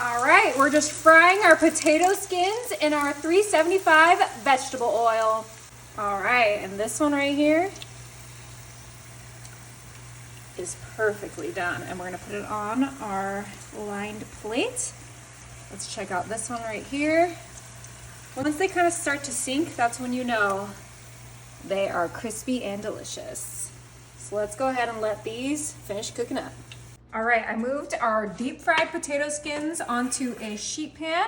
All right, we're just frying our potato skins in our 375 vegetable oil. All right, and this one right here is perfectly done. And we're gonna put it on our lined plate. Let's check out this one right here. Once they kind of start to sink, that's when you know they are crispy and delicious. So let's go ahead and let these finish cooking up. All right, I moved our deep fried potato skins onto a sheet pan,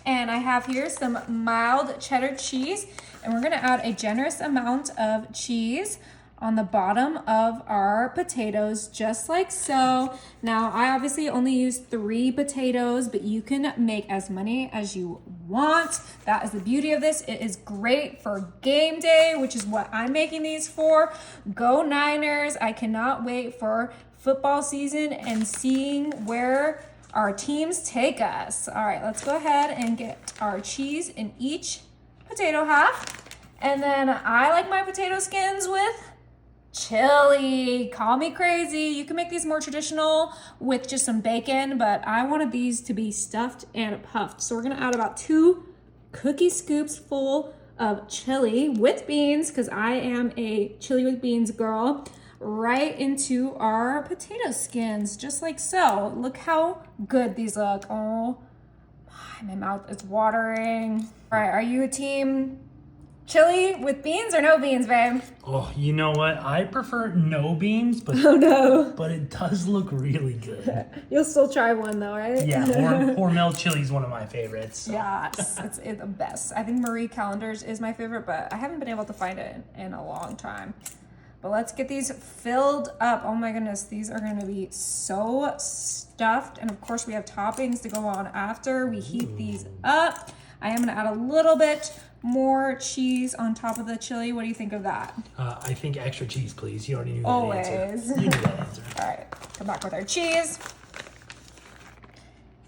and I have here some mild cheddar cheese, and we're gonna add a generous amount of cheese on the bottom of our potatoes, just like so. Now, I obviously only used 3 potatoes, but you can make as many as you want. That is the beauty of this. It is great for game day, which is what I'm making these for. Go Niners. I cannot wait for football season and seeing where our teams take us. All right, let's go ahead and get our cheese in each potato half. And then I like my potato skins with chili. Call me crazy. You can make these more traditional with just some bacon, but I wanted these to be stuffed and puffed. So we're gonna add about 2 cookie scoops full of chili with beans, because I am a chili with beans girl, right into our potato skins, just like so. Look how good these look. Oh, my mouth is watering. All right, are you a team chili with beans or no beans, babe? Oh, you know what? I prefer no beans, but Oh no. but it does look really good. You'll still try one though, right? Yeah, Hormel chili is one of my favorites. So. Yes, it's the best. I think Marie Callender's is my favorite, but I haven't been able to find it in a long time. But let's get these filled up. Oh my goodness, these are gonna be so stuffed. And of course we have toppings to go on after we heat these up. I am gonna add a little bit more cheese on top of the chili. What do you think of that? I think extra cheese, please. You already knew that Always. answer. You knew that answer. All right, come back with our cheese.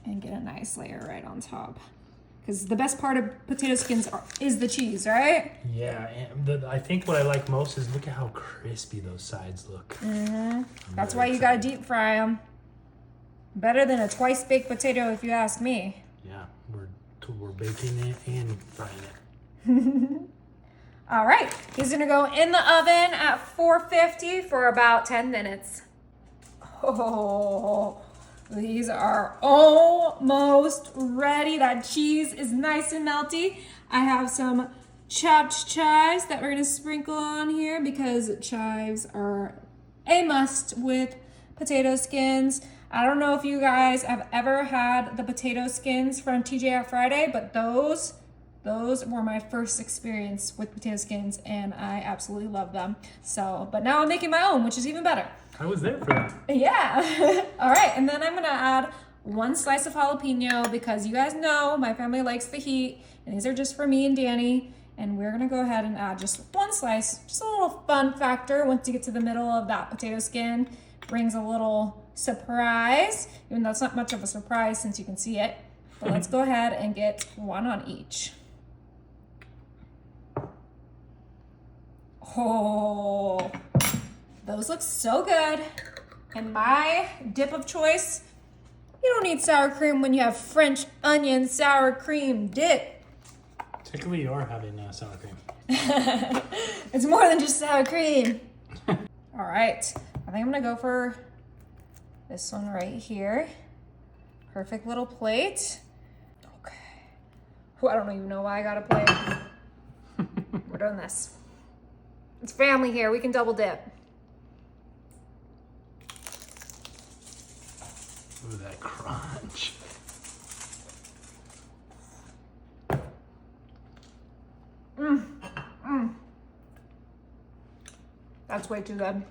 And get a nice layer right on top. Because the best part of potato skins is the cheese, right? Yeah, and I think what I like most is look at how crispy those sides look. That's why you gotta deep fry them. Better than a twice baked potato, if you ask me. Yeah, we're baking it and frying it. All right, he's gonna go in the oven at 450 for about 10 minutes. Oh, these are almost ready. That cheese is nice and melty. I have some chopped chives that we're gonna sprinkle on here because chives are a must with potato skins. I don't know if you guys have ever had the potato skins from TGI Friday, but those were my first experience with potato skins, and I absolutely love them. So, but now I'm making my own, which is even better. I was there for that. Yeah. All right, and then I'm gonna add 1 slice of jalapeno because you guys know my family likes the heat, and these are just for me and Danny. And we're gonna go ahead and add just 1 slice, just a little fun factor once you get to the middle of that potato skin. Brings a little surprise, even though it's not much of a surprise since you can see it. But let's go ahead and get 1 on each. Oh, those look so good. And my dip of choice, you don't need sour cream when you have French onion sour cream dip. Technically, you are having sour cream. It's more than just sour cream. All right, I think I'm gonna go for this one right here. Perfect little plate. Okay. I don't even know why I got a plate. We're doing this. It's family here, we can double dip. Ooh, that crunch. That's way too good.